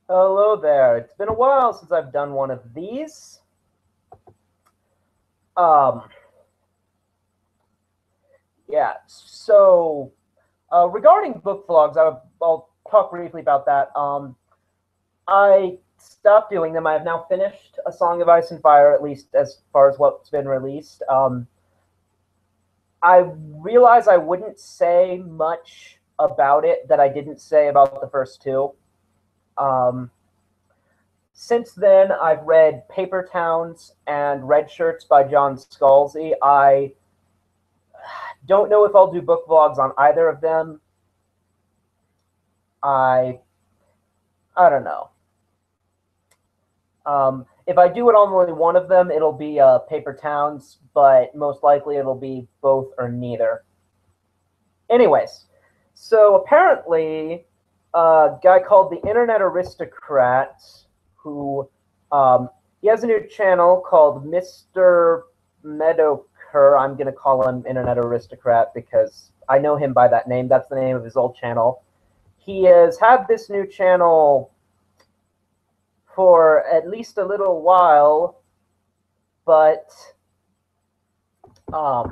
Hello there. It's been a while since I've done one of these. Um, yeah, so regarding book vlogs, I'll talk briefly about that. I stopped doing them. I have now finished A Song of Ice and Fire, at least as far as what's been released. I realized I wouldn't say much about it that I didn't say about the first two. Since then, I've read Paper Towns and Red Shirts by John Scalzi. I don't know if I'll do book vlogs on either of them. I don't know. If I do it on only one of them, it'll be Paper Towns, but most likely it'll be both or neither. Anyways, so apparently, a guy called TheInternetAristocrat, who he has a new channel called Mr. Meadowcur. I'm going to call him Internet Aristocrat because I know him by that name. That's the name of his old channel. He has had this new channel for at least a little while, but I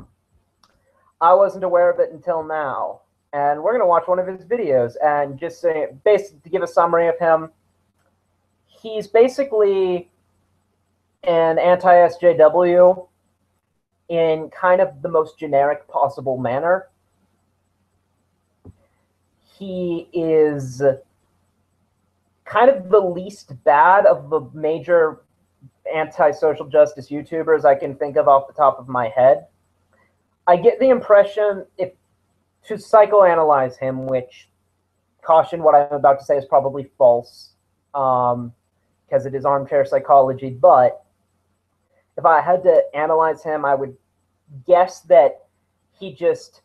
wasn't aware of it until now. And we're going to watch one of his videos and just say, basically, to give a summary of him, he's basically an anti-SJW in kind of the most generic possible manner. He is kind of the least bad of the major anti-social justice YouTubers I can think of off the top of my head. I get the impression, if to psychoanalyze him, which, caution, what I'm about to say is probably false, because it is armchair psychology, but if I had to analyze him, I would guess that he just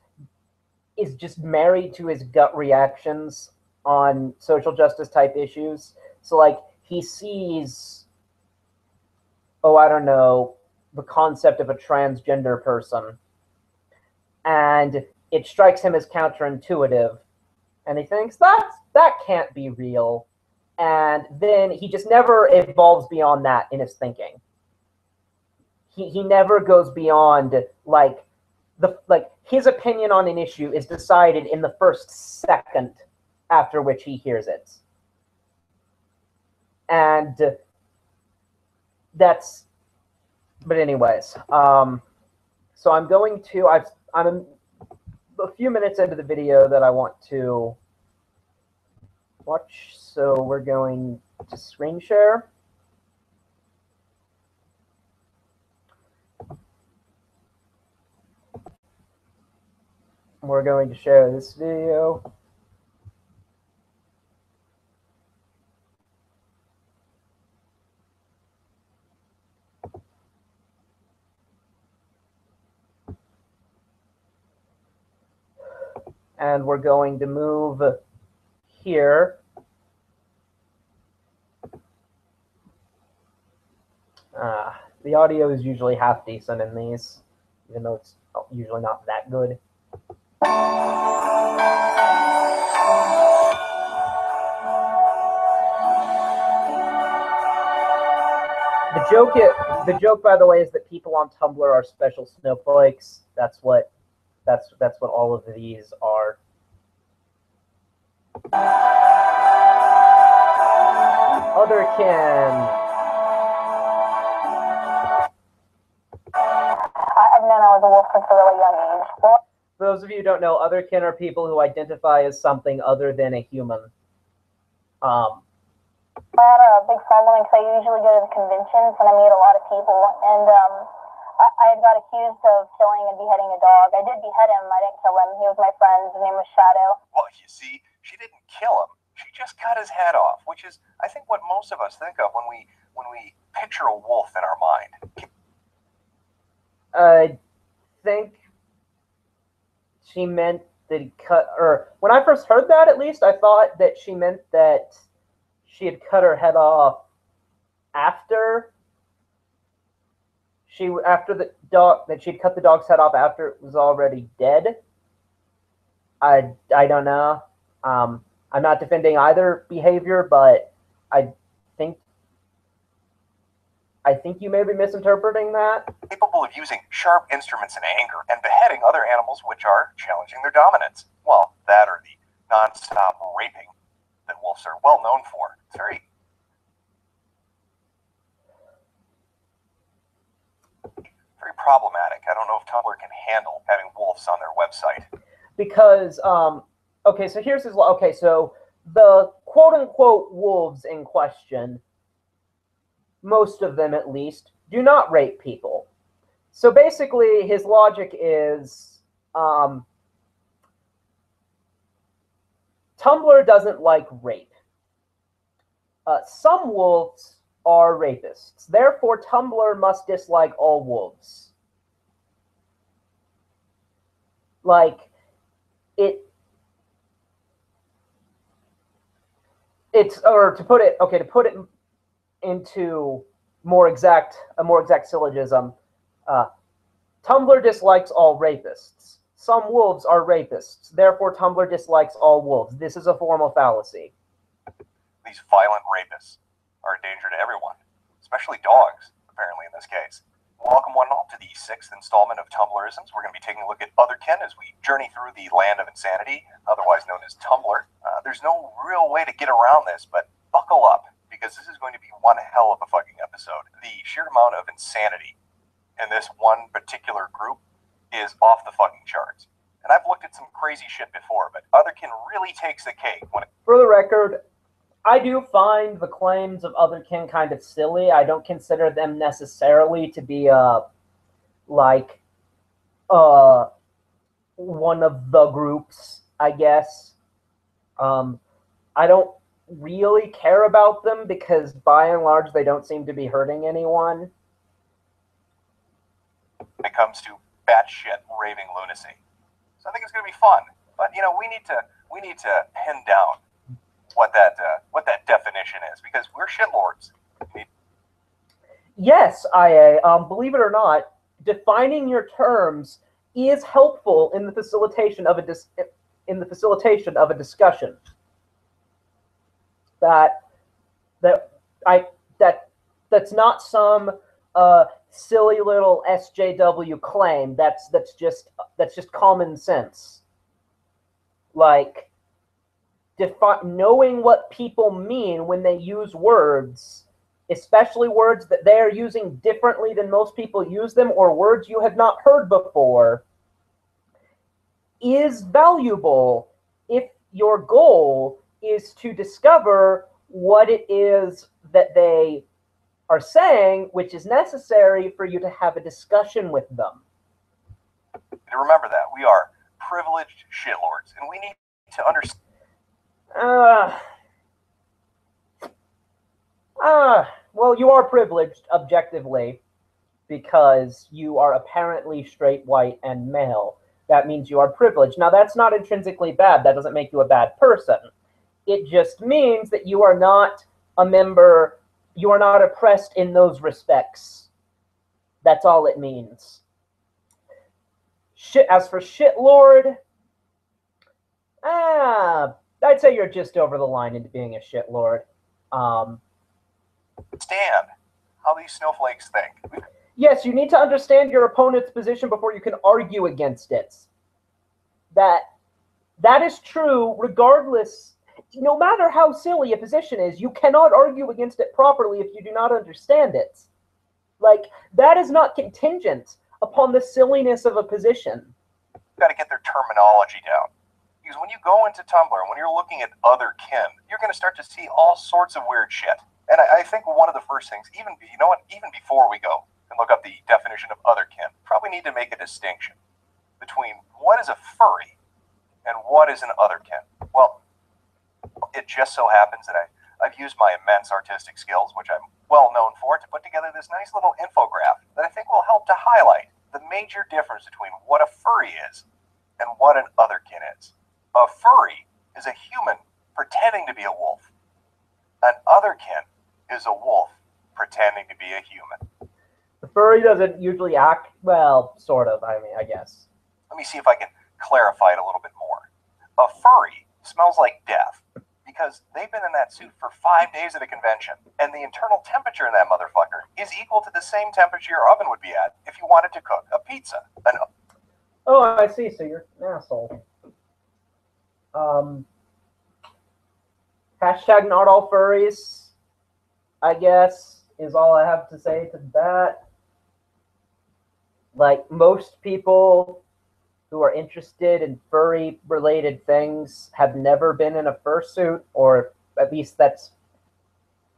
is just married to his gut reactions on social justice type issues. So, like, he sees, I don't know, the concept of a transgender person, and it strikes him as counterintuitive, and he thinks that can't be real, and then he just never evolves beyond that in his thinking. He never goes beyond, like, his opinion on an issue is decided in the first second after which he hears it. And that's, but anyways, so I'm going to, I'm a few minutes into the video that I want to watch, so we're going to screen share. We're going to share this video. And we're going to move here. The audio is usually half decent in these, even though it's usually not that good. The joke, by the way, is that people on Tumblr are special snowflakes. That's what all of these are. Otherkin. I've known I was a wolf since a really young age. For those of you who don't know, Otherkin are people who identify as something other than a human. I had a big following because I usually go to the conventions and I meet a lot of people. And I got accused of killing and beheading a dog. I did behead him. I didn't kill him. He was my friend. His name was Shadow. Well, you see, she didn't kill him. She just cut his head off, which is, I think, what most of us think of when we picture a wolf in our mind. I think she meant that he cut, or when I first heard that, at least, I thought that she meant that she had cut her head off after the dog, that she'd cut the dog's head off after it was already dead. I don't know. I'm not defending either behavior, but I think you may be misinterpreting that. Capable of using sharp instruments in anger and beheading other animals which are challenging their dominance. Well, that or the non-stop raping that wolves are well known for. It's very problematic. I don't know if Tumblr can handle having wolves on their website. Because, okay, so here's his, okay, so the quote-unquote wolves in question, most of them at least, do not rape people. So basically, his logic is, Tumblr doesn't like rape. Some wolves are rapists. Therefore, Tumblr must dislike all wolves. Like, or to put it into a more exact syllogism, Tumblr dislikes all rapists. Some wolves are rapists. Therefore, Tumblr dislikes all wolves. This is a formal fallacy. These violent rapists are a danger to everyone, especially dogs, apparently in this case. Welcome one and all to the 6th installment of Tumblrisms. We're going to be taking a look at Otherkin as we journey through the land of insanity, otherwise known as Tumblr. There's no real way to get around this, but buckle up, because this is going to be one hell of a fucking episode. The sheer amount of insanity in this one particular group is off the fucking charts. And I've looked at some crazy shit before, but Otherkin really takes the cake when it... For the record, I do find the claims of Otherkin kind of silly. I don't consider them necessarily to be one of the groups, I guess. I don't really care about them because by and large they don't seem to be hurting anyone. When it comes to batshit raving lunacy. So I think it's going to be fun. But you know, we need to pin down what that definition is, because we're shitlords. Yes, IA. Believe it or not, defining your terms is helpful in the facilitation of a discussion. That's not some silly little SJW claim. That's just common sense. Like, knowing what people mean when they use words, especially words that they are using differently than most people use them, or words you have not heard before, is valuable if your goal is to discover what it is that they are saying, which is necessary for you to have a discussion with them. Remember that. We are privileged shitlords, and we need to understand. Well, you are privileged objectively because you are apparently straight, white, and male. That means you are privileged. Now, that's not intrinsically bad. That doesn't make you a bad person. It just means that you are not a member, you are not oppressed in those respects. That's all it means. As for shitlord, I'd say you're just over the line into being a shitlord. Understand how these snowflakes think. Yes, you need to understand your opponent's position before you can argue against it. That is true regardless. No matter how silly a position is, you cannot argue against it properly if you do not understand it. Like, that is not contingent upon the silliness of a position. You've got to get their terminology down. Because when you go into Tumblr, when you're looking at Otherkin, you're going to start to see all sorts of weird shit. And I think one of the first things, even before we go and look up the definition of Otherkin, probably need to make a distinction between what is a furry and what is an Otherkin. Well, it just so happens that I've used my immense artistic skills, which I'm well known for, to put together this nice little infographic that I think will help to highlight the major difference between what a furry is and what an Otherkin is. A furry is a human pretending to be a wolf. An Otherkin is a wolf pretending to be a human. The furry doesn't usually act, well, sort of, I guess. Let me see if I can clarify it a little bit more. A furry smells like death because they've been in that suit for 5 days at a convention, and the internal temperature in that motherfucker is equal to the same temperature your oven would be at if you wanted to cook a pizza. Oh, I see. So you're an asshole. Hashtag not all furries, I guess, is all I have to say to that. Like, most people who are interested in furry-related things have never been in a fursuit, or at least that's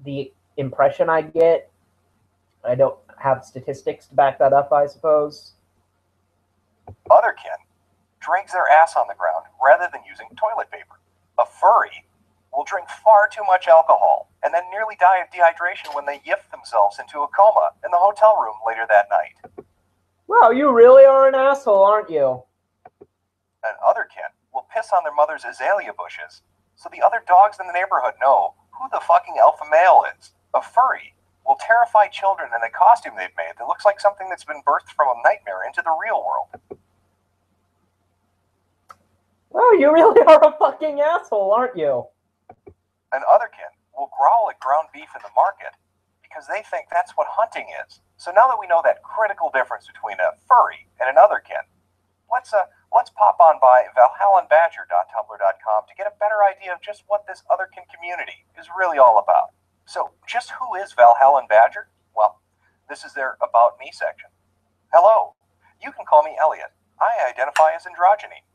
the impression I get. I don't have statistics to back that up, I suppose. Otherkin drags their ass on the ground rather than using toilet paper. A furry will drink far too much alcohol and then nearly die of dehydration when they yiff themselves into a coma in the hotel room later that night. Wow, you really are an asshole, aren't you? An otherkin will piss on their mother's azalea bushes so the other dogs in the neighborhood know who the fucking alpha male is. A furry will terrify children in a costume they've made that looks like something that's been birthed from a nightmare into the real world. Wow, you really are a fucking asshole, aren't you? An otherkin will growl at ground beef in the market because they think that's what hunting is. So now that we know that critical difference between a furry and an otherkin, let's pop on by valhallandbadger.tumblr.com to get a better idea of just what this otherkin community is really all about. So, just who is Valhalla Badger? Well, this is their About Me section. Hello, you can call me Elliot. I identify as androgyny,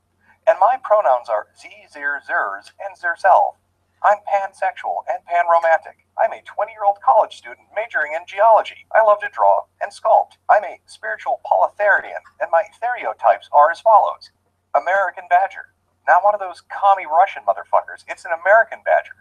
and my pronouns are z, zir, zers, and zerself. I'm pansexual and panromantic. I'm a 20-year-old college student majoring in geology. I love to draw and sculpt. I'm a spiritual polytherian, and my stereotypes are as follows. American Badger. Not one of those commie Russian motherfuckers. It's an American Badger.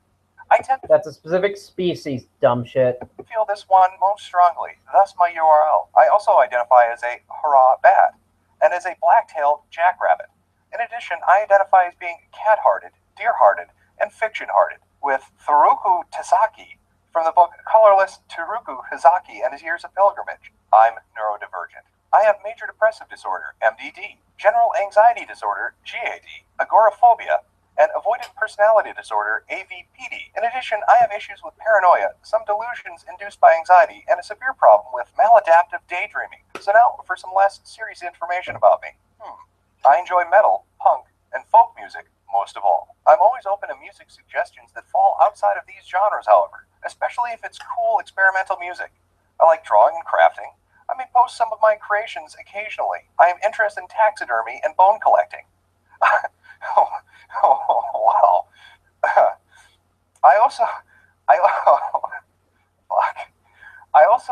I tend to That's a specific species, dumb shit. feel this one most strongly, thus my URL. I also identify as a hurrah bat, and as a black-tailed jackrabbit. In addition, I identify as being cat-hearted, deer-hearted, and fiction-hearted, with Tharuku Tasaki from the book Colorless Tsuruku Hizaki and His Years of Pilgrimage. I'm neurodivergent. I have major depressive disorder, MDD, general anxiety disorder, GAD, agoraphobia, and avoidant personality disorder, AVPD. In addition, I have issues with paranoia, some delusions induced by anxiety, and a severe problem with maladaptive daydreaming. So now for some less serious information about me. I enjoy metal, punk, and folk music most of all. I'm always open to music suggestions that fall outside of these genres, however, especially if it's cool experimental music. I like drawing and crafting. I may post some of my creations occasionally. I am interested in taxidermy and bone collecting. Wow. I also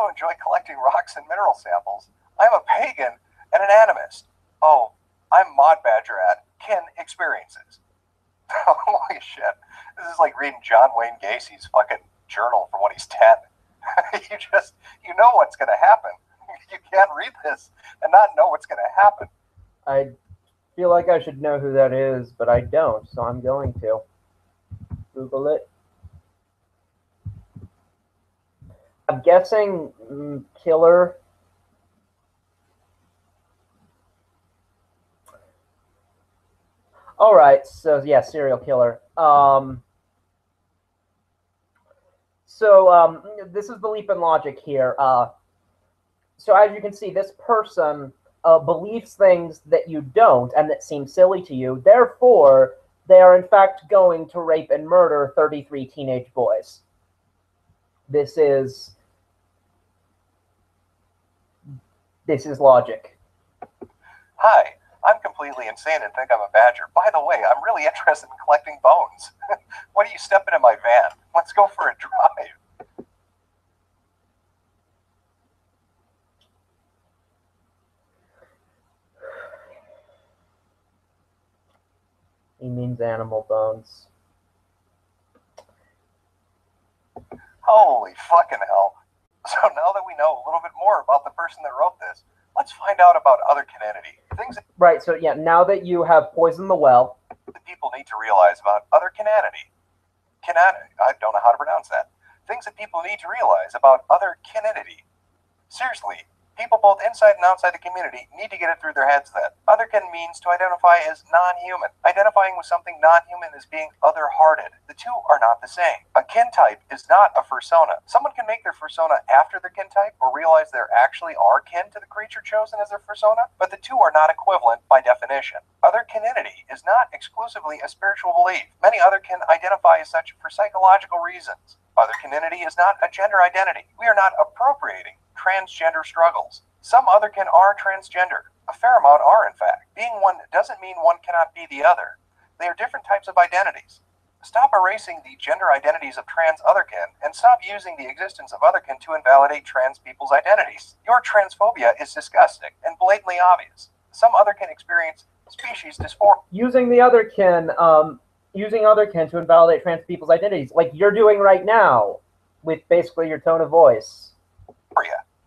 enjoy collecting rocks and mineral samples. I'm a pagan and an animist. Oh, I'm Mod Badger at Kin Experiences. Holy shit. This is like reading John Wayne Gacy's fucking journal from when he's 10. You know what's going to happen. You can't read this and not know what's going to happen. I feel like I should know who that is, but I don't, so I'm going to Google it. I'm guessing killer. All right, so yeah, serial killer. This is the leap in logic here. So as you can see, this person believes things that you don't and that seem silly to you. Therefore, they are in fact going to rape and murder 33 teenage boys. This is logic. Hi, I'm completely insane and think I'm a badger. By the way, I'm really interested in collecting bones. Why don't you step into my van? Let's go for a drive. He means animal bones. Holy fucking hell. So now that we know a little bit more about the person that wrote this, let's find out about otherkinity. Things that Right, so yeah, now that you have poisoned the well, people need to realize about otherkinity. I don't know how to pronounce that. Things that people need to realize about otherkinity. Seriously, People both inside and outside the community need to get it through their heads that otherkin means to identify as non-human. Identifying with something non-human is being other-hearted. The two are not the same. A kin type is not a fursona. Someone can make their fursona after their kin type or realize they actually are kin to the creature chosen as their fursona, but the two are not equivalent by definition. Otherkinity is not exclusively a spiritual belief. Many otherkin identify as such for psychological reasons. Otherkinity is not a gender identity. We are not appropriating transgender struggles. Some otherkin are transgender. A fair amount are, in fact. Being one doesn't mean one cannot be the other. They are different types of identities. Stop erasing the gender identities of trans otherkin and stop using the existence of otherkin to invalidate trans people's identities. Your transphobia is disgusting and blatantly obvious. Some otherkin experience species dysphoria. Using otherkin to invalidate trans people's identities, like you're doing right now, with basically your tone of voice.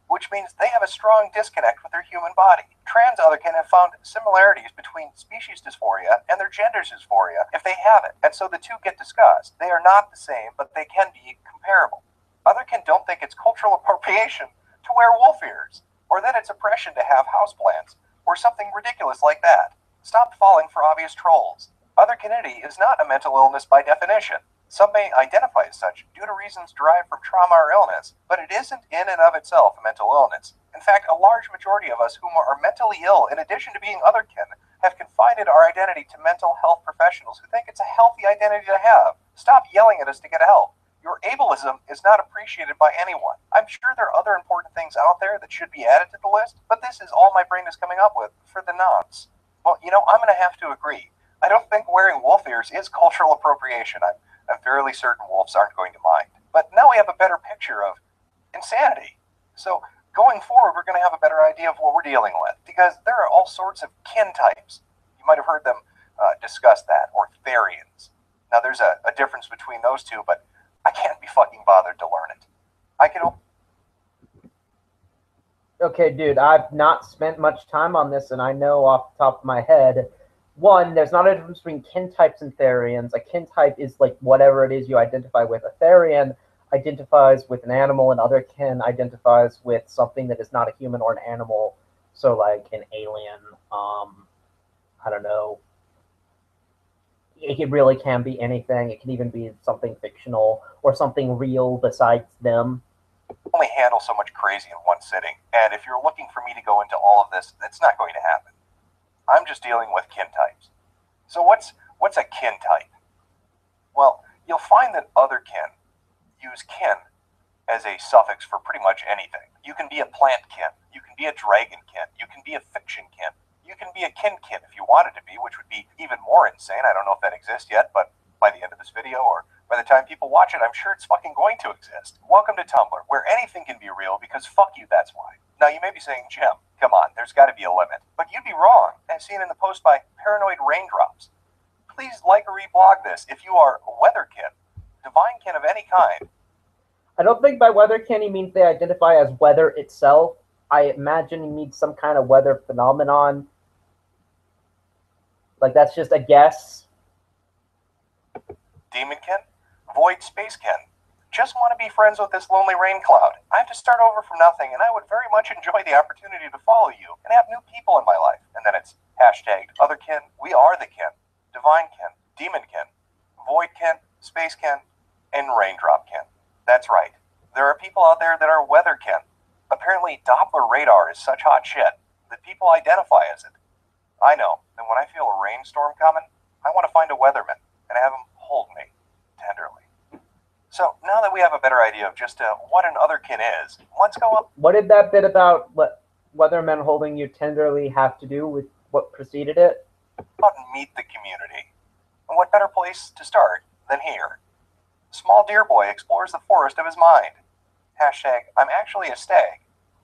Which means they have a strong disconnect with their human body. Trans otherkin have found similarities between species dysphoria and their gender dysphoria if they have it, and so the two get discussed. They are not the same, but they can be comparable. Otherkin don't think it's cultural appropriation to wear wolf ears, or that it's oppression to have houseplants, or something ridiculous like that. Stop falling for obvious trolls. Otherkinity is not a mental illness by definition. Some may identify as such due to reasons derived from trauma or illness, but it isn't in and of itself a mental illness. In fact, a large majority of us whom are mentally ill, in addition to being otherkin, have confided our identity to mental health professionals who think it's a healthy identity to have. Stop yelling at us to get help. Your ableism is not appreciated by anyone. I'm sure there are other important things out there that should be added to the list, but this is all my brain is coming up with for the nonce. Well, I'm going to have to agree. I don't think wearing wolf ears is cultural appropriation. I'm fairly certain wolves aren't going to mind. But now we have a better picture of insanity. So going forward, we're going to have a better idea of what we're dealing with, because there are all sorts of kin types. You might have heard them discuss that, or therians. Now there's a difference between those two, but I can't be fucking bothered to learn it. I can... Okay, dude, I've not spent much time on this, and I know off the top of my head, one, there's not a difference between kin types and therians. A kin type is like whatever it is you identify with. A therian identifies with an animal, and otherkin identifies with something that is not a human or an animal. So like an alien, I don't know. It really can be anything. It can even be something fictional or something real besides them. Only handle so much crazy in one sitting, and if you're looking for me to go into all of this, it's not going to happen. I'm just dealing with kin types. So what's a kin type? Well, you'll find that otherkin use kin as a suffix for pretty much anything. You can be a plant kin, you can be a dragon kin, you can be a fiction kin, you can be a kin if you wanted to be, which would be even more insane. I don't know if that exists yet, but by the end of this video, or by the time people watch it, I'm sure it's fucking going to exist. Welcome to Tumblr, where anything can be real, because fuck you, that's why. Now you may be saying, Jim, come on, there's got to be a limit. But you'd be wrong, as seen in the post by Paranoid Raindrops. Please like or reblog this if you are weatherkin, divine kin of any kind. I don't think by weatherkin he means they identify as weather itself. I imagine he means some kind of weather phenomenon. Like, that's just a guess. Demonkin, void spacekin. Just want to be friends with this lonely rain cloud. I have to start over from nothing, and I would very much enjoy the opportunity to follow you and have new people in my life. And then it's hashtagged otherkin, we are the kin, divinekin, demonkin, voidkin, spacekin, and raindropkin. That's right. There are people out there that are weatherkin. Apparently Doppler radar is such hot shit that people identify as it. I know that when I feel a rainstorm coming, I want to find a weatherman and have him hold me tenderly. So now that we have a better idea of just what an otherkin is, let's go up. What did that bit about weathermen holding you tenderly have to do with what preceded it? Out and meet the community. And what better place to start than here? Small deer boy explores the forest of his mind. Hashtag, I'm actually a stag.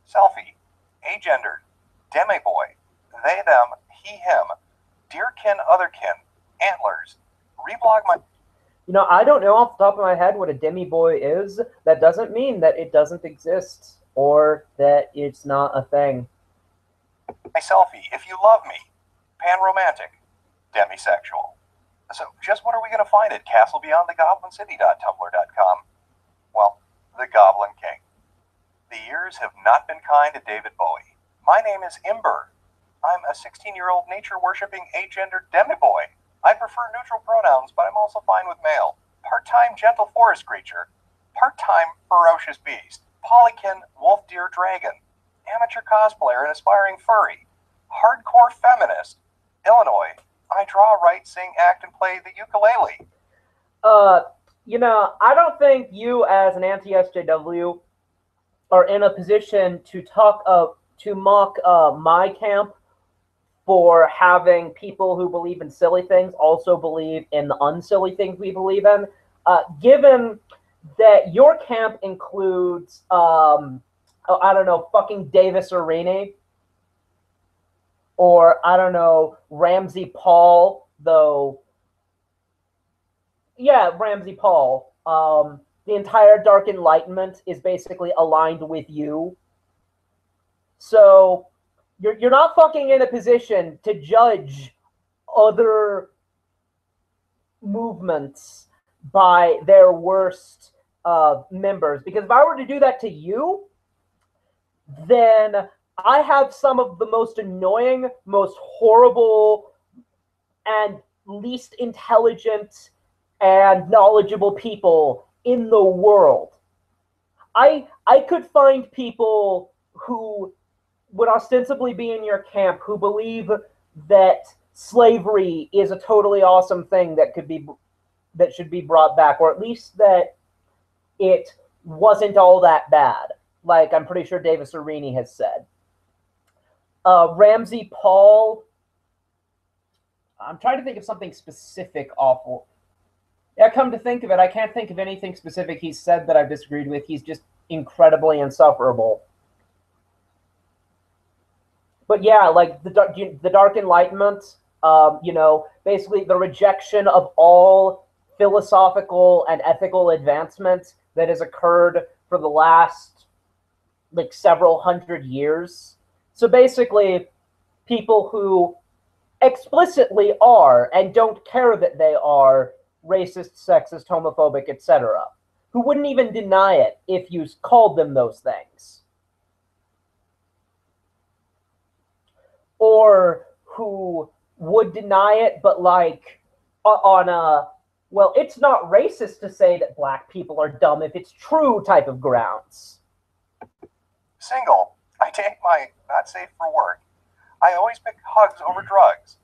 Selfie. Agendered. Demi-boy. They, them, he, him. Deerkin, otherkin. Antlers. Reblog my... I don't know off the top of my head what a demi-boy is. That doesn't mean that it doesn't exist or that it's not a thing. My selfie, if you love me. Pan-romantic. Demisexual. So just what are we going to find at castlebeyondthegoblincity.tumblr.com? Well, the Goblin King. The years have not been kind to David Bowie. My name is Imber. I'm a 16-year-old nature-worshipping agender demi-boy. I prefer neutral pronouns, but I'm also fine with male. Part-time gentle forest creature. Part-time ferocious beast. Polykin wolf deer dragon. Amateur cosplayer and aspiring furry. Hardcore feminist. Illinois. I draw, write, sing, act, and play the ukulele. I don't think you as an anti-SJW are in a position to mock my camp for having people who believe in silly things also believe in the unsilly things we believe in. Given that your camp includes, I don't know, fucking Davis Arini, or I don't know, Ramsey Paul, though. Yeah, Ramsey Paul. The entire Dark Enlightenment is basically aligned with you. So you're not fucking in a position to judge other movements by their worst members. Because if I were to do that to you, then I have some of the most annoying, most horrible, and least intelligent and knowledgeable people in the world. I could find people who would ostensibly be in your camp who believe that slavery is a totally awesome thing that should be brought back, or at least that it wasn't all that bad, like I'm pretty sure Davis Arini has said. Ramsey Paul, I'm trying to think of something specific awful. Yeah, come to think of it, I can't think of anything specific he's said that I've disagreed with. He's just incredibly insufferable. But yeah, like the Dark Enlightenment, basically the rejection of all philosophical and ethical advancement that has occurred for the last like several hundred years. So basically, people who explicitly are and don't care that they are racist, sexist, homophobic, etc., who wouldn't even deny it if you called them those things. Or who would deny it, but like on a, well, it's not racist to say that black people are dumb if it's true type of grounds. Single. I take my not safe for work. I always pick hugs over drugs.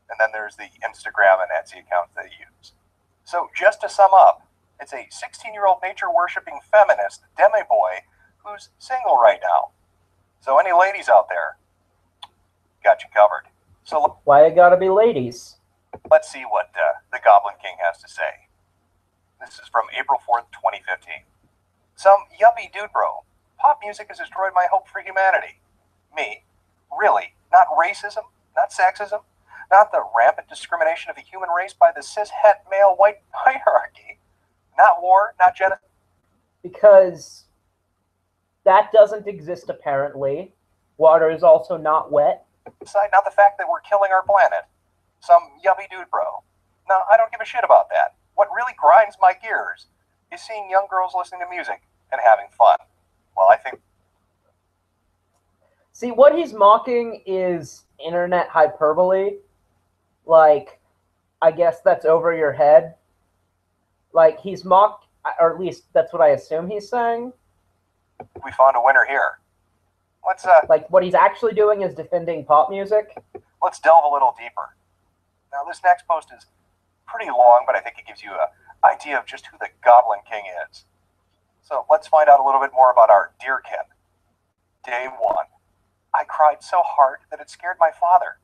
And then there's the Instagram and Etsy accounts they use. So just to sum up, it's a 16-year-old nature-worshipping feminist demi-boy who's single right now. So any ladies out there, got you covered. So why it gotta be ladies? Let's see what the Goblin King has to say. This is from April 4th, 2015. Some yuppie dude bro. Pop music has destroyed my hope for humanity. Me? Really? Not racism? Not sexism? Not the rampant discrimination of the human race by the cis-het male white hierarchy? Not war? Not genocide? Because that doesn't exist apparently. Water is also not wet. Not the fact that we're killing our planet. Some yuppie dude bro. No, I don't give a shit about that. What really grinds my gears is seeing young girls listening to music and having fun. Well, I think... See, what he's mocking is internet hyperbole. Like, I guess that's over your head. Like, he's or at least that's what I assume he's saying. We found a winner here. Let's, like, what he's actually doing is defending pop music. Let's delve a little deeper. Now, this next post is pretty long, but I think it gives you an idea of just who the Goblin King is. So let's find out a little bit more about our deerkin. Day 1. I cried so hard that it scared my father.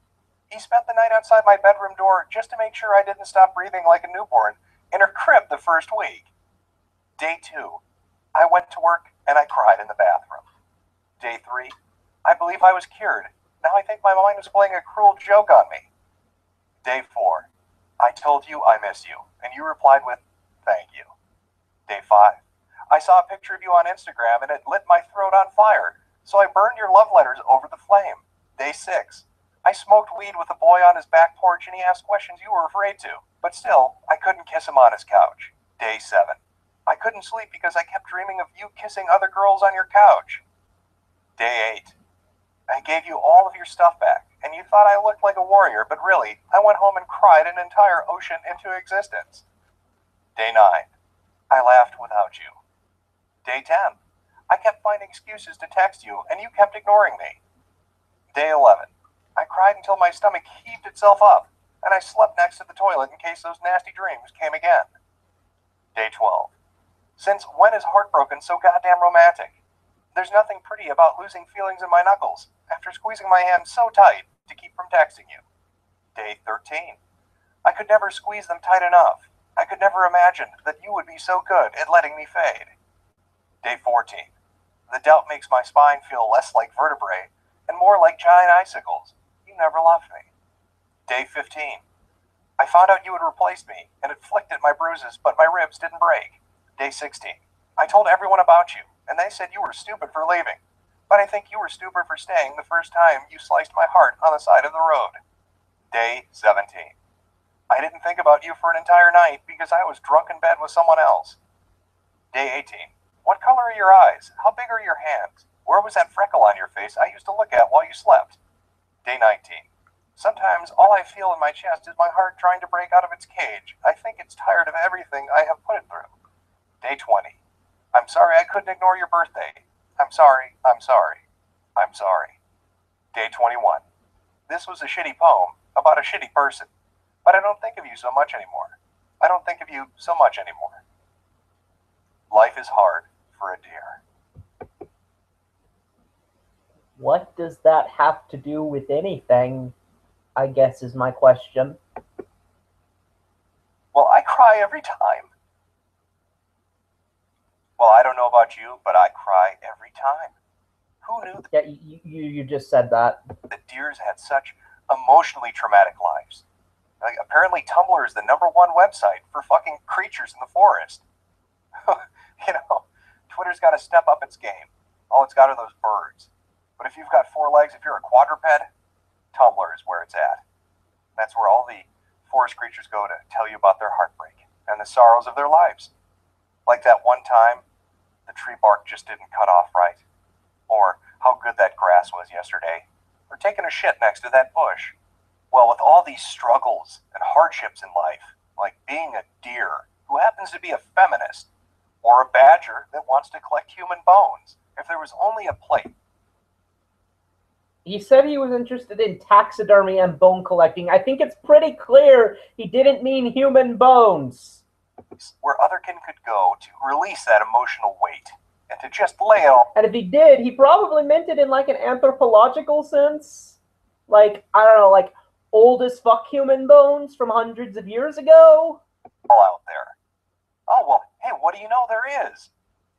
He spent the night outside my bedroom door just to make sure I didn't stop breathing like a newborn in her crib the first week. Day 2. I went to work and I cried in the bathroom. Day 3. I believe I was cured. Now I think my mind was playing a cruel joke on me. Day 4. I told you I miss you, and you replied with, thank you. Day 5. I saw a picture of you on Instagram and it lit my throat on fire, so I burned your love letters over the flame. Day 6. I smoked weed with a boy on his back porch and he asked questions you were afraid to, but still, I couldn't kiss him on his couch. Day 7. I couldn't sleep because I kept dreaming of you kissing other girls on your couch. Day 8. I gave you all of your stuff back, and you thought I looked like a warrior, but really, I went home and cried an entire ocean into existence. Day 9. I laughed without you. Day 10. I kept finding excuses to text you, and you kept ignoring me. Day 11. I cried until my stomach heaved itself up, and I slept next to the toilet in case those nasty dreams came again. Day 12. Since when is heartbroken so goddamn romantic? There's nothing pretty about losing feelings in my knuckles after squeezing my hand so tight to keep from texting you. Day 13. I could never squeeze them tight enough. I could never imagine that you would be so good at letting me fade. Day 14. The doubt makes my spine feel less like vertebrae and more like giant icicles. You never loved me. Day 15. I found out you had replaced me and inflicted my bruises, but my ribs didn't break. Day 16. I told everyone about you, and they said you were stupid for leaving. But I think you were stupid for staying the first time you sliced my heart on the side of the road. Day 17. I didn't think about you for an entire night because I was drunk in bed with someone else. Day 18. What color are your eyes? How big are your hands? Where was that freckle on your face I used to look at while you slept? Day 19. Sometimes all I feel in my chest is my heart trying to break out of its cage. I think it's tired of everything I have put it through. Day 20. I'm sorry I couldn't ignore your birthday. I'm sorry, I'm sorry, I'm sorry. Day 21. This was a shitty poem about a shitty person, but I don't think of you so much anymore. I don't think of you so much anymore. Life is hard for a deer. What does that have to do with anything, I guess is my question. Well, I cry every time. Well, I don't know about you, but I cry every time. Who knew that you just said that deers had such emotionally traumatic lives? Like, apparently Tumblr is the #1 website for fucking creatures in the forest. You know, Twitter's got to step up its game. All it's got are those birds. But if you've got 4 legs, if you're a quadruped, Tumblr is where it's at. That's where all the forest creatures go to tell you about their heartbreak and the sorrows of their lives. Like that one time, the tree bark just didn't cut off right. Or how good that grass was yesterday. Or taking a shit next to that bush. Well, with all these struggles and hardships in life, like being a deer who happens to be a feminist, or a badger that wants to collect human bones, if there was only a plate. He said he was interested in taxidermy and bone collecting. I think it's pretty clear he didn't mean human bones. Where Otherkin could go to release that emotional weight and to just lay it all. And if he did, he probably meant it in like an anthropological sense. Like, I don't know, like old as fuck human bones from hundreds of years ago. All out there. Oh, well, hey, what do you know there is?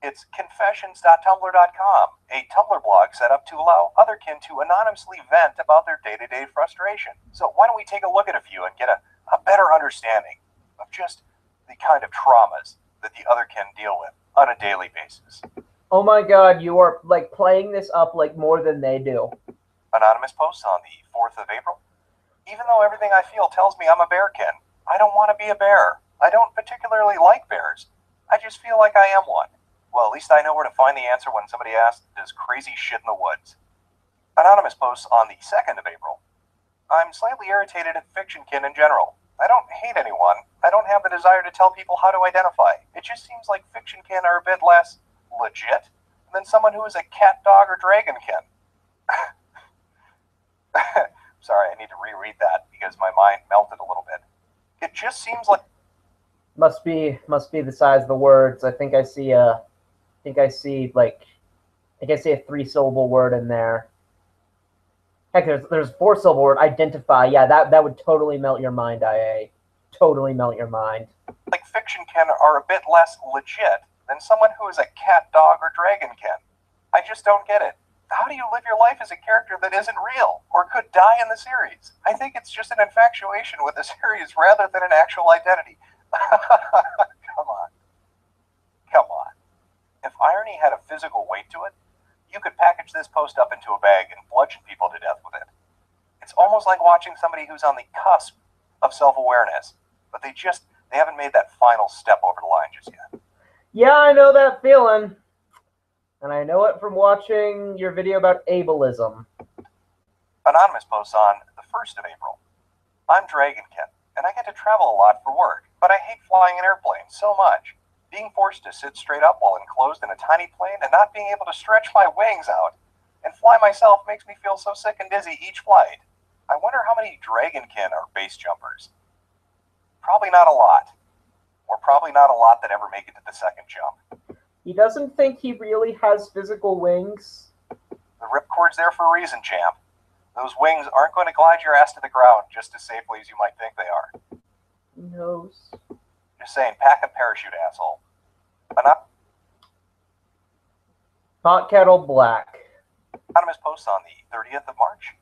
It's confessions.tumblr.com, a Tumblr blog set up to allow Otherkin to anonymously vent about their day-to-day frustration. So why don't we take a look at a few and get a better understanding of just the kind of traumas that the Otherkin deal with on a daily basis. Oh my god, you are like playing this up like more than they do. Anonymous posts on the 4th of April. Even though everything I feel tells me I'm a bearkin, I don't want to be a bear. I don't particularly like bears. I just feel like I am one. Well, at least I know where to find the answer when somebody asks, does crazy shit in the woods? Anonymous posts on the 2nd of April. I'm slightly irritated at Fictionkin in general. I don't hate anyone. I don't have the desire to tell people how to identify. It just seems like Fictionkin are a bit less legit than someone who is a cat, dog, or dragonkin. Sorry, I need to reread that because my mind melted a little bit. It just seems like must be the size of the words. I think I see a 3-syllable word in there. Heck, there's a 4-syllable word, identify. Yeah, that would totally melt your mind, IA. Totally melt your mind. Like Fictionkin are a bit less legit than someone who is a cat, dog, or dragonkin. I just don't get it. How do you live your life as a character that isn't real or could die in the series? I think it's just an infatuation with the series rather than an actual identity. Come on. Come on. If irony had a physical weight to it, you could package this post up into a bag and bludgeon people to death with it. It's almost like watching somebody who's on the cusp of self-awareness, but they haven't made that final step over the line just yet. Yeah, I know that feeling. And I know it from watching your video about ableism. Anonymous posts on the 1st of April. I'm Dragonkin, and I get to travel a lot for work, but I hate flying an airplane so much. Being forced to sit straight up while enclosed in a tiny plane and not being able to stretch my wings out and fly myself makes me feel so sick and dizzy each flight. I wonder how many Dragonkin are base jumpers. Probably not a lot. Or probably not a lot that ever make it to the second jump. He doesn't think he really has physical wings. The ripcord's there for a reason, champ. Those wings aren't going to glide your ass to the ground just as safely as you might think they are. Who knows? Just saying, pack a parachute, asshole. Pot kettle black. Anonymous posts on the 30th of March.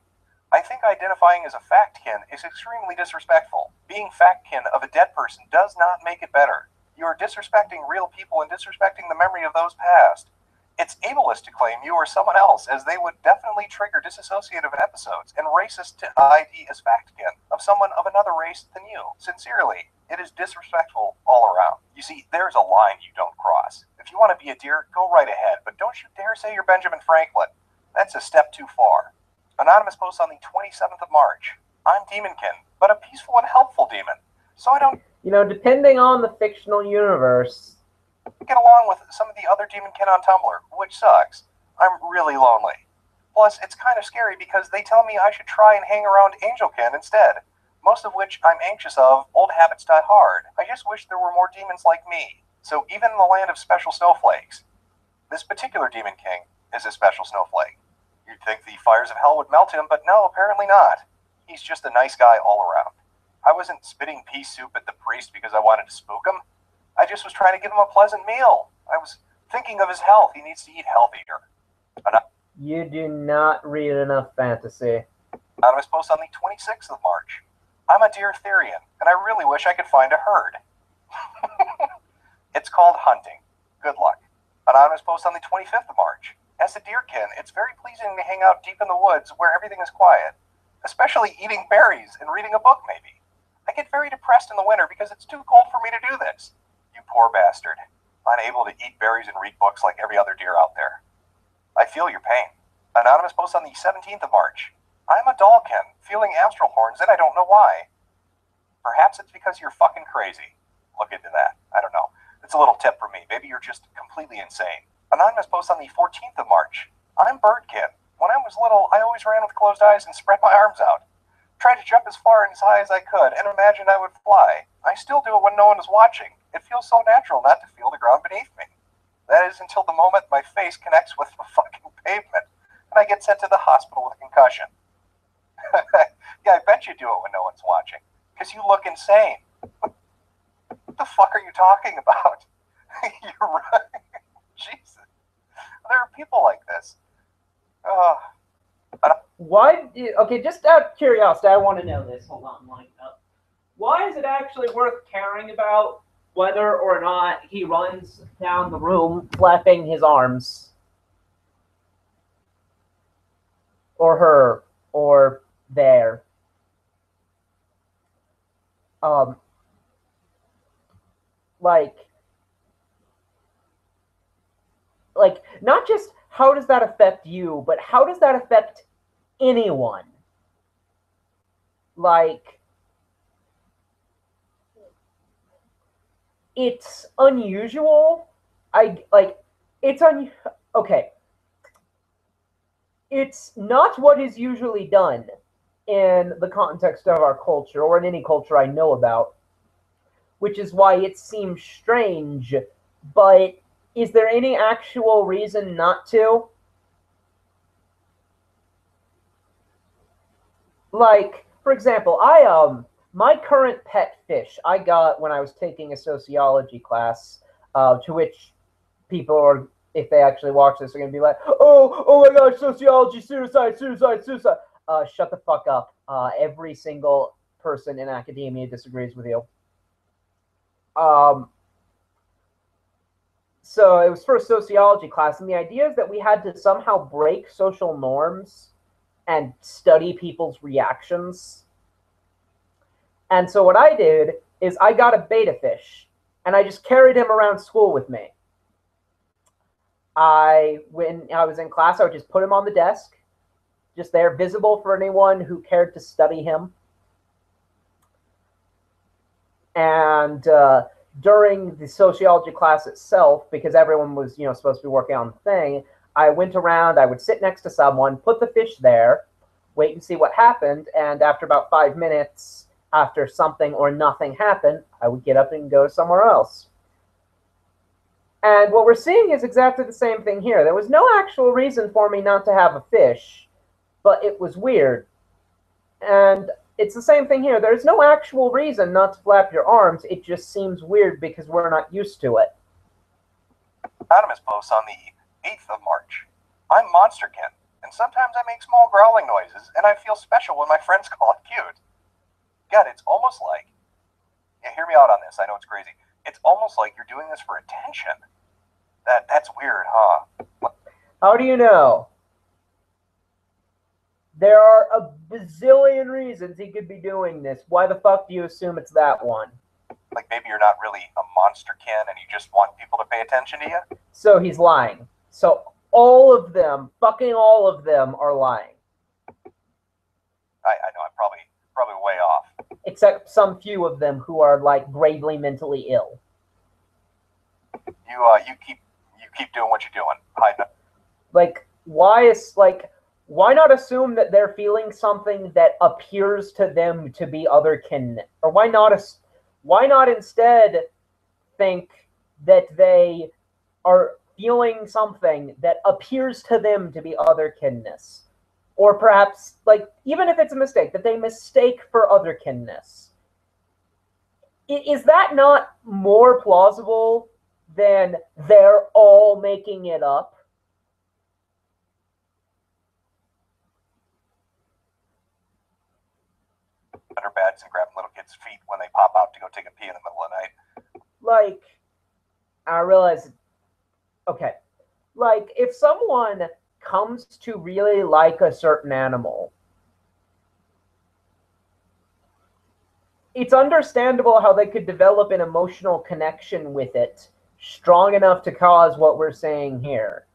I think identifying as a factkin is extremely disrespectful. Being factkin of a dead person does not make it better. You are disrespecting real people and disrespecting the memory of those past. It's ableist to claim you or someone else, as they would definitely trigger dissociative episodes, and racist to ID as factkin of someone of another race than you. Sincerely, it is disrespectful all around. You see, there's a line you don't cross. If you want to be a deer, go right ahead, but don't you dare say you're Benjamin Franklin. That's a step too far. Anonymous posts on the 27th of March. I'm Demonkin, but a peaceful and helpful demon. So I don't... You know, depending on the fictional universe... get along with some of the other Demonkin on Tumblr, which sucks. I'm really lonely. Plus, it's kind of scary because they tell me I should try and hang around Angelkin instead. Most of which I'm anxious of. Old habits die hard. I just wish there were more demons like me. So even in the land of special snowflakes, this particular Demon King is a special snowflake. You'd think the fires of hell would melt him, but no, apparently not. He's just a nice guy all around. I wasn't spitting pea soup at the priest because I wanted to spook him. I just was trying to give him a pleasant meal. I was thinking of his health. He needs to eat healthier. You do not read enough fantasy. Anonymous posts on the 26th of March. I'm a deer Therian, and I really wish I could find a herd. It's called hunting. Good luck. Anonymous posts on the 25th of March. As a deerkin, it's very pleasing to hang out deep in the woods where everything is quiet, especially eating berries and reading a book, maybe. I get very depressed in the winter because it's too cold for me to do this. You poor bastard. Unable to eat berries and read books like every other deer out there. I feel your pain. Anonymous posts on the 17th of March. I'm a dollkin, feeling astral horns, and I don't know why. Perhaps it's because you're fucking crazy. Look into that. I don't know. It's a little tip for me. Maybe you're just completely insane. Anonymous posts on the 14th of March. I'm Birdkin. When I was little, I always ran with closed eyes and spread my arms out. Tried to jump as far and as high as I could and imagined I would fly. I still do it when no one is watching. It feels so natural not to feel the ground beneath me. That is until the moment my face connects with the fucking pavement and I get sent to the hospital with a concussion. Yeah, I bet you do it when no one's watching. Because you look insane. What the fuck are you talking about? You're right. Jesus. There are people like this. Why? Okay, just out of curiosity, I want to know this. Hold on, line up. Why is it actually worth caring about whether or not he runs down the room flapping his arms? Or her, or there. Like, not just how does that affect you, but how does that affect anyone? Like, it's unusual. Okay. It's not what is usually done in the context of our culture, or in any culture I know about, which is why it seems strange. But is there any actual reason not to? Like, for example, my current pet fish I got when I was taking a sociology class, to which people are, if they actually watch this, are going to be like, oh my gosh, sociology, suicide. Shut the fuck up. Every single person in academia disagrees with you. So it was for a sociology class, and the idea is that we had to somehow break social norms and study people's reactions. And so what I did is I got a betta fish, and I just carried him around school with me. when I was in class, I would just put him on the desk, just there, visible for anyone who cared to study him. And during the sociology class itself, because everyone was, supposed to be working on the thing, I went around, I would sit next to someone, put the fish there, wait and see what happened, and after about 5 minutes, after something or nothing happened, I would get up and go somewhere else. And what we're seeing is exactly the same thing here. There was no actual reason for me not to have a fish, but it was weird. And it's the same thing here. There's no actual reason not to flap your arms. It just seems weird because we're not used to it. Anonymous posts on the 8th of March. I'm Monsterkin, and sometimes I make small growling noises, and I feel special when my friends call it cute. God, it's almost like... Yeah, hear me out on this. I know it's crazy. It's almost like you're doing this for attention. That's weird, huh? How do you know? There are a bazillion reasons he could be doing this. Why the fuck do you assume it's that one? Like maybe you're not really a monsterkin and you just want people to pay attention to you? So he's lying. So all of them, fucking all of them, are lying. I know, I'm probably way off. Except some few of them who are, like, gravely mentally ill. You keep doing what you're doing. Like, why not assume that they're feeling something that appears to them to be otherkin? Or why not instead think that they are feeling something that appears to them to be otherkinness? Or perhaps, like, even if it's a mistake, that they mistake for otherkinness. Is that not more plausible than they're all making it up? Under beds and grabbing little kids' feet when they pop out to go take a pee in the middle of the night. Like, I realize, okay, like, if someone comes to really like a certain animal, it's understandable how they could develop an emotional connection with it strong enough to cause what we're saying here.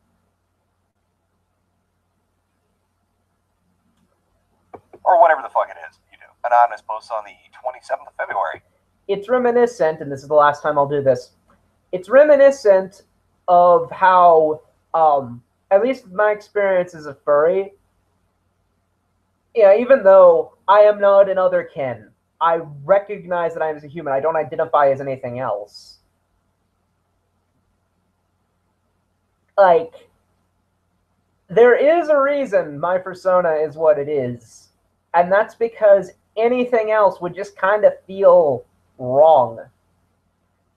Or whatever the fuck it is you do. Anonymous posts on the 27th of February. It's reminiscent, and this is the last time I'll do this, it's reminiscent of how, at least my experience as a furry, even though I am not an otherkin, I recognize that I am a human. I don't identify as anything else. Like, there is a reason my persona is what it is, and that's because anything else would just kind of feel wrong.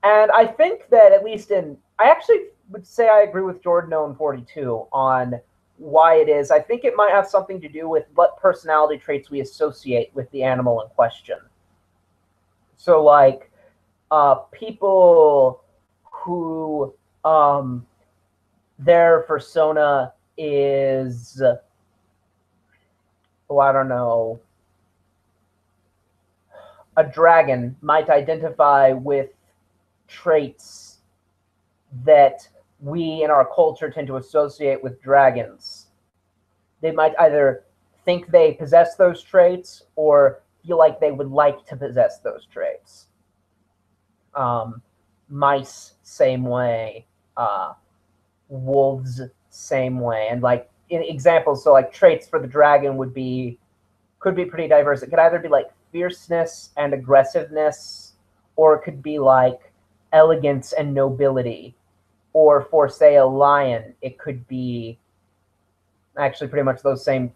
And I think that at least I actually would say I agree with Jordan Owen 42 on why it is. I think it might have something to do with what personality traits we associate with the animal in question. So, like, people who their persona is, I don't know, a dragon might identify with traits that we in our culture tend to associate with dragons. They might either think they possess those traits or feel like they would like to possess those traits. Mice, same way. Wolves, same way. And, like, in examples, so, like, traits for the dragon could be pretty diverse. It could either be, like, fierceness and aggressiveness, or it could be, like, elegance and nobility. Or for, say, a lion, it could be actually pretty much those same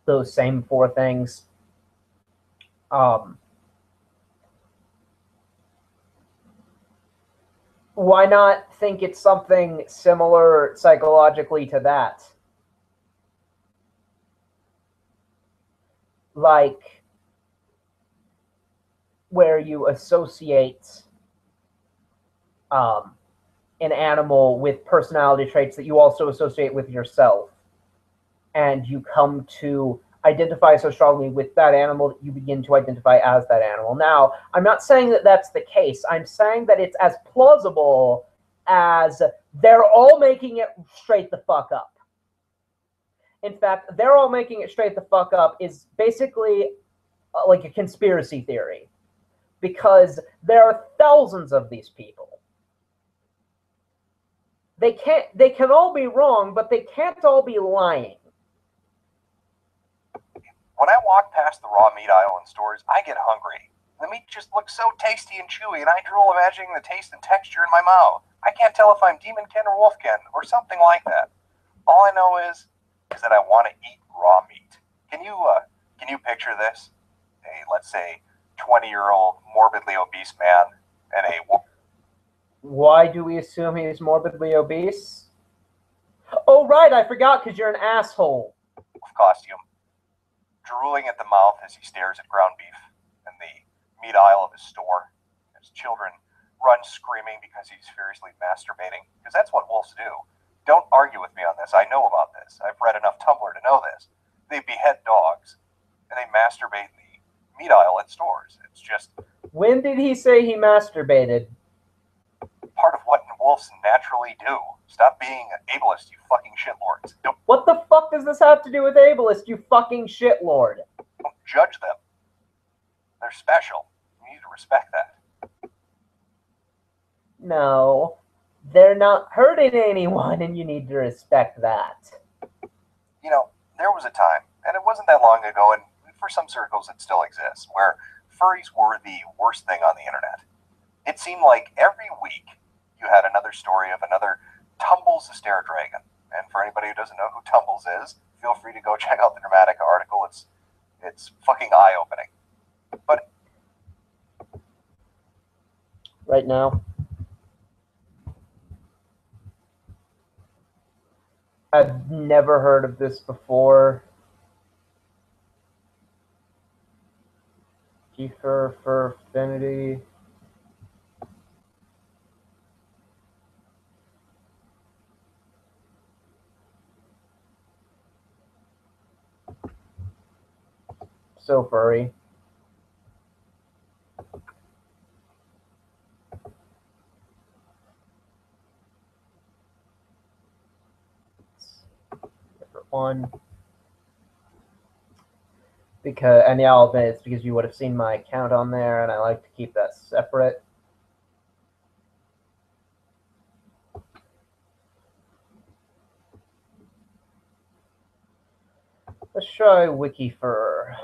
four things. Why not think it's something similar psychologically to that? Like, where you associate an animal with personality traits that you also associate with yourself, and you come to identify so strongly with that animal that you begin to identify as that animal. Now, I'm not saying that that's the case. I'm saying that it's as plausible as they're all making it straight the fuck up. In fact, they're all making it straight the fuck up is basically like a conspiracy theory, because there are thousands of these people. They can all be wrong, but they can't all be lying. When I walk past the raw meat aisle in stores, I get hungry. The meat just looks so tasty and chewy, and I drool imagining the taste and texture in my mouth. I can't tell if I'm Demonkin or Wolfkin or something like that. All I know is that I want to eat raw meat. Can you picture this? Let's say 20-year-old morbidly obese man and a... Why do we assume he's morbidly obese? Oh, right, I forgot, because you're an asshole. Costume, drooling at the mouth as he stares at ground beef in the meat aisle of his store. His children run screaming because he's furiously masturbating, because that's what wolves do. Don't argue with me on this. I know about this. I've read enough Tumblr to know this. They behead dogs, and they masturbate in the meat aisle at stores. It's just... When did he say he masturbated? Part of what wolves naturally do. Stop being an ableist, you fucking shitlords. What the fuck does this have to do with ableist, you fucking shitlord? Don't judge them. They're special. You need to respect that. No. They're not hurting anyone, and you need to respect that. You know, there was a time, and it wasn't that long ago, and for some circles it still exists, where furries were the worst thing on the internet. It seemed like every week you had another story of another Tumbles the Stair Dragon. And for anybody who doesn't know who Tumbles is, feel free to go check out the Dramatica article. It's fucking eye-opening. But right now, I've never heard of this before. Kiefer for Affinity. So furry. Different one. Because, and yeah, I'll admit it's because you would have seen my account on there, and I like to keep that separate. Let's try Wikifur.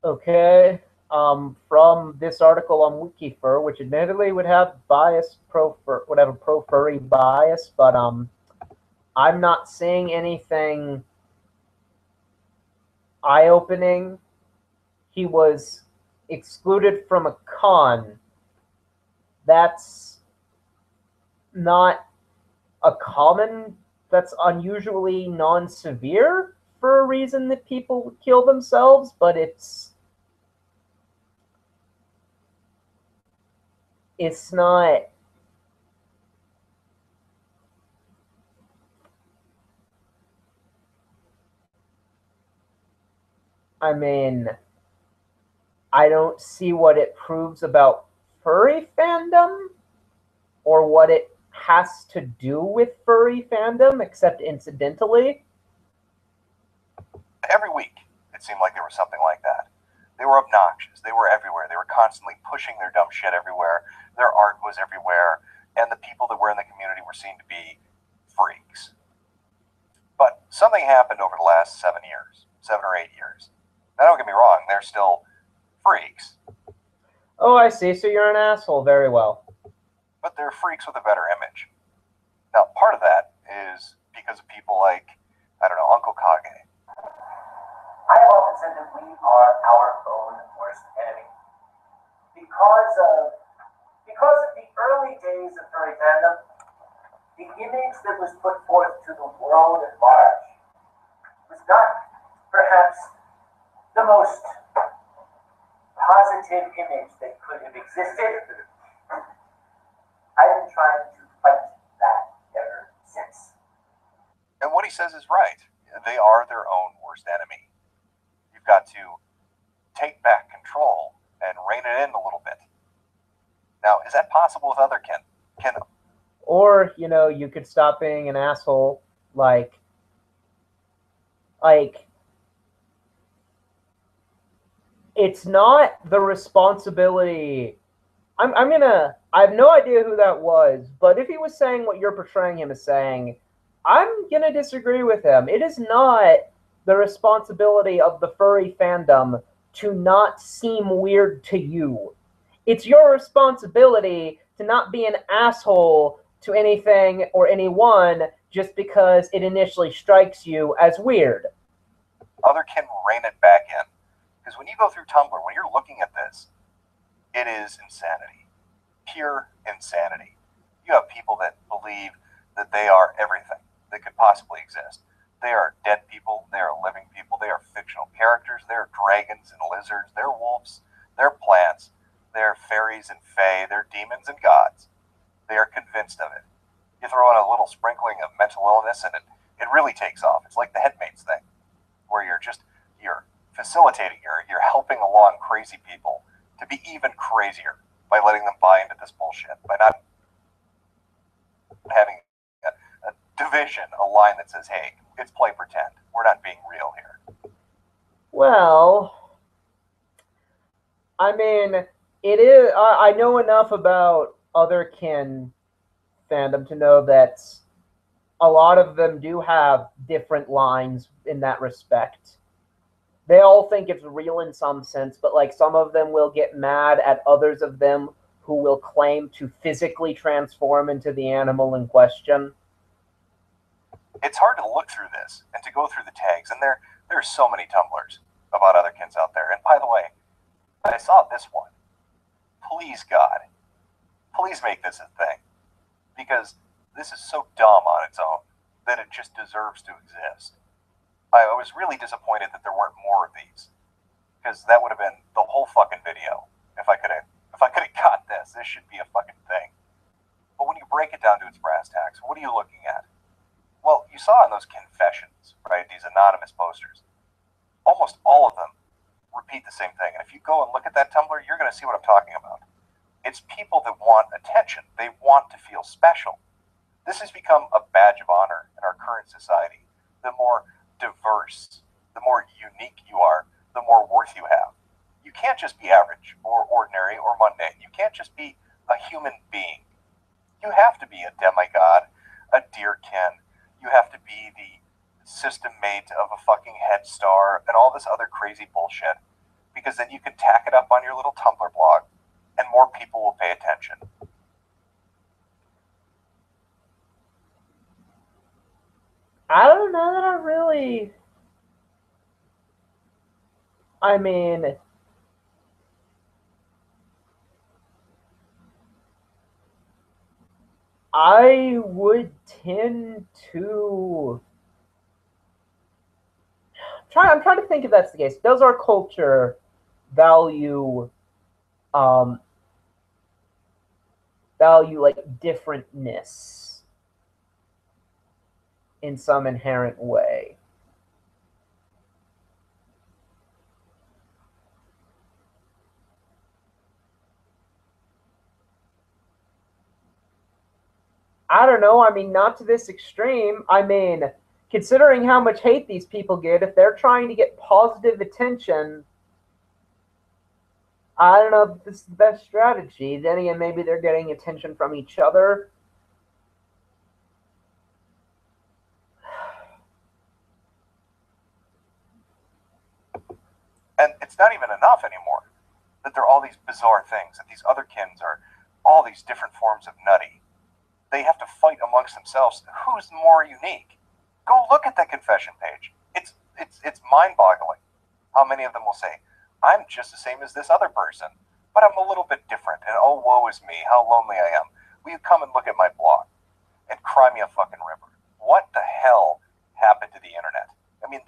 Okay, from this article on Wikifur, which admittedly would have bias would have a pro-furry bias, but I'm not seeing anything eye-opening. He was excluded from a con. That's not a common, that's unusually non-severe for a reason that people kill themselves, but it's not. I mean, I don't see what it proves about furry fandom, or what it has to do with furry fandom, except incidentally. Every week, it seemed like there was something like that. They were obnoxious. They were everywhere. They were constantly pushing their dumb shit everywhere. Their art was everywhere. And the people that were in the community were seen to be freaks. But something happened over the last 7 years, 7 or 8 years. Now, don't get me wrong, they're still freaks. Oh, I see. So you're an asshole. Very well. But they're freaks with a better image. Now, part of that is because of people like, I don't know, Uncle Kage. I have often said that we are our own worst enemy. Because of the early days of furry fandom, the image that was put forth to the world at large was not perhaps the most positive image that could have existed. I've been trying to fight that ever since. And what he says is right. They are their own worst enemy. You've got to take back control and rein it in a little bit. Now, is that possible with Otherkin? Or, you could stop being an asshole, like it's not the responsibility. I have no idea who that was, but if he was saying what you're portraying him as saying, I'm gonna disagree with him. It is not the responsibility of the furry fandom to not seem weird to you. It's your responsibility to not be an asshole to anything or anyone just because it initially strikes you as weird. Otherkin rein it back in. Because when you go through Tumblr, when you're looking at this, it is insanity. Pure insanity. You have people that believe that they are everything that could possibly exist. They are dead people, they are living people, they are fictional characters, they're dragons and lizards, they're wolves, they're plants, they're fairies and fae, they're demons and gods. They are convinced of it. You throw in a little sprinkling of mental illness and it really takes off. It's like the headmates thing, where you're facilitating, you're helping along crazy people to be even crazier by letting them buy into this bullshit, by not having a division, a line that says, hey, it's play pretend. We're not being real here. Well, I mean, it is. I know enough about Otherkin fandom to know that a lot of them do have different lines in that respect. They all think it's real in some sense, but like some of them will get mad at others of them who will claim to physically transform into the animal in question. It's hard to look through this and to go through the tags, and there are so many Tumblrs about Otherkins out there. And by the way, I saw this one. Please, God, please make this a thing, because this is so dumb on its own that it just deserves to exist. I was really disappointed that there weren't more of these, because that would have been the whole fucking video. If I could have got this should be a fucking thing. But when you break it down to its brass tacks, what are you looking at? Well, you saw in those confessions, right? These anonymous posters. Almost all of them repeat the same thing. And if you go and look at that Tumblr, you're going to see what I'm talking about. It's people that want attention. They want to feel special. This has become a badge of honor in our current society. The more diverse, the more unique you are, the more worth you have. You can't just be average or ordinary or mundane. You can't just be a human being. You have to be a demigod, a deerkin. You have to be the system mate of a fucking head star and all this other crazy bullshit, because then you can tack it up on your little Tumblr blog and more people will pay attention. I don't know that I really. I mean, I would tend to. I'm trying to think if that's the case. Does our culture value like differentness in some inherent way? I don't know. I mean, not to this extreme. I mean, considering how much hate these people get, if they're trying to get positive attention, I don't know if this is the best strategy. Then again, maybe they're getting attention from each other. And it's not even enough anymore that there are all these bizarre things, that these otherkins are all these different forms of nutty. They have to fight amongst themselves. Who's more unique? Go look at that confession page. It's mind-boggling how many of them will say, I'm just the same as this other person, but I'm a little bit different, and oh, woe is me, how lonely I am. Will you come and look at my blog and cry me a fucking river? What the hell happened to the internet? I mean,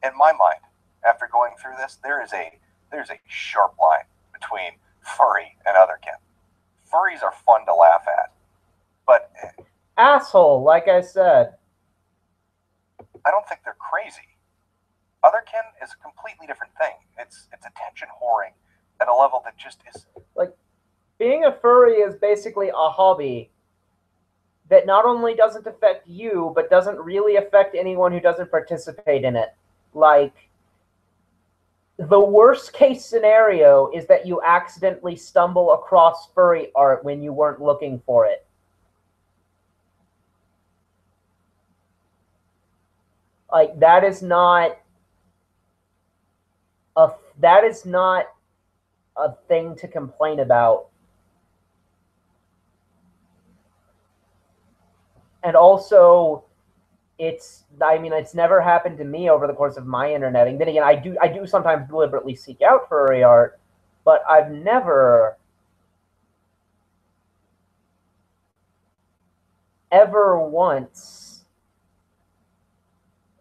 in my mind, after going through this, there's a sharp line between furry and otherkin. Furries are fun to laugh at, but asshole, like I said. I don't think they're crazy. Otherkin is a completely different thing. It's attention whoring at a level that just is like, being a furry is basically a hobby that not only doesn't affect you, but doesn't really affect anyone who doesn't participate in it. Like, the worst case scenario is that you accidentally stumble across furry art when you weren't looking for it. Like, that is not a thing to complain about. And also, it's never happened to me over the course of my interneting. Then again, I do sometimes deliberately seek out furry art, but I've never ever once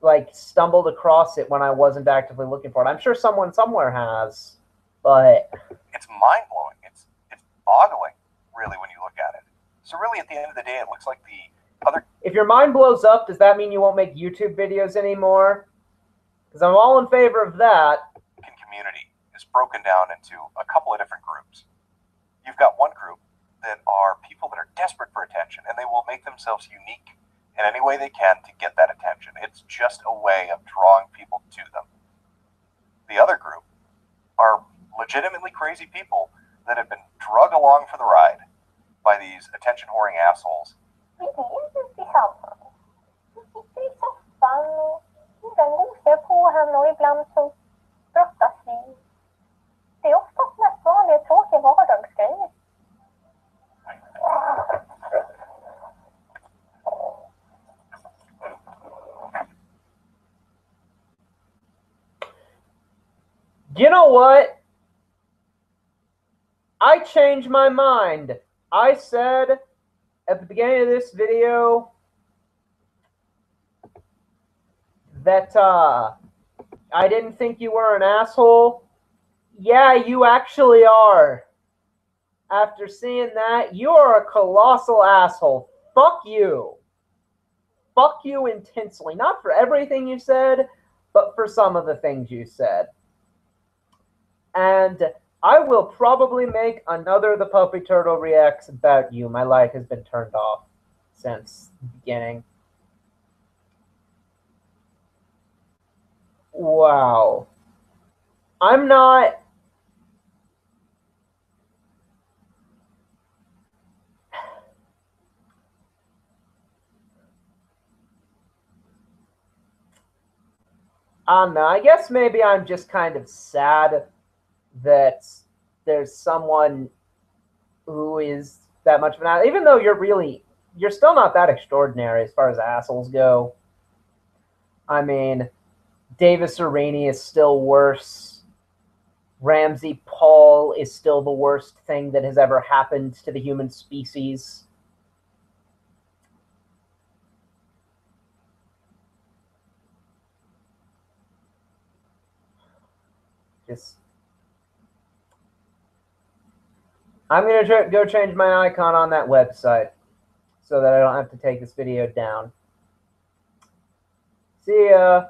like stumbled across it when I wasn't actively looking for it. I'm sure someone somewhere has, but it's mind-blowing. It's boggling, really, when you look at it. So really, at the end of the day, it looks like the other... If your mind blows up, does that mean you won't make YouTube videos anymore? Because I'm all in favor of that. Community is broken down into a couple of different groups. You've got one group that are people that are desperate for attention, and they will make themselves unique in any way they can to get that attention. It's just a way of drawing people to them. The other group are legitimately crazy people that have been drug along for the ride by these attention-whoring assholes. You know what? I changed my mind. I said at the beginning of this video that I didn't think you were an asshole. Yeah, you actually are. After seeing that, you are a colossal asshole. Fuck you. Fuck you intensely. Not for everything you said, but for some of the things you said. And I will probably make another The Puppy Turtle Reacts about you. My light has been turned off since the beginning. Wow. I'm not... I don't know. I guess maybe I'm just kind of sad that there's someone who is that much of an asshole. Even though you're still not that extraordinary as far as assholes go. I mean, Davis Arini is still worse. Ramsey Paul is still the worst thing that has ever happened to the human species. I'm going to go change my icon on that website so that I don't have to take this video down. See ya.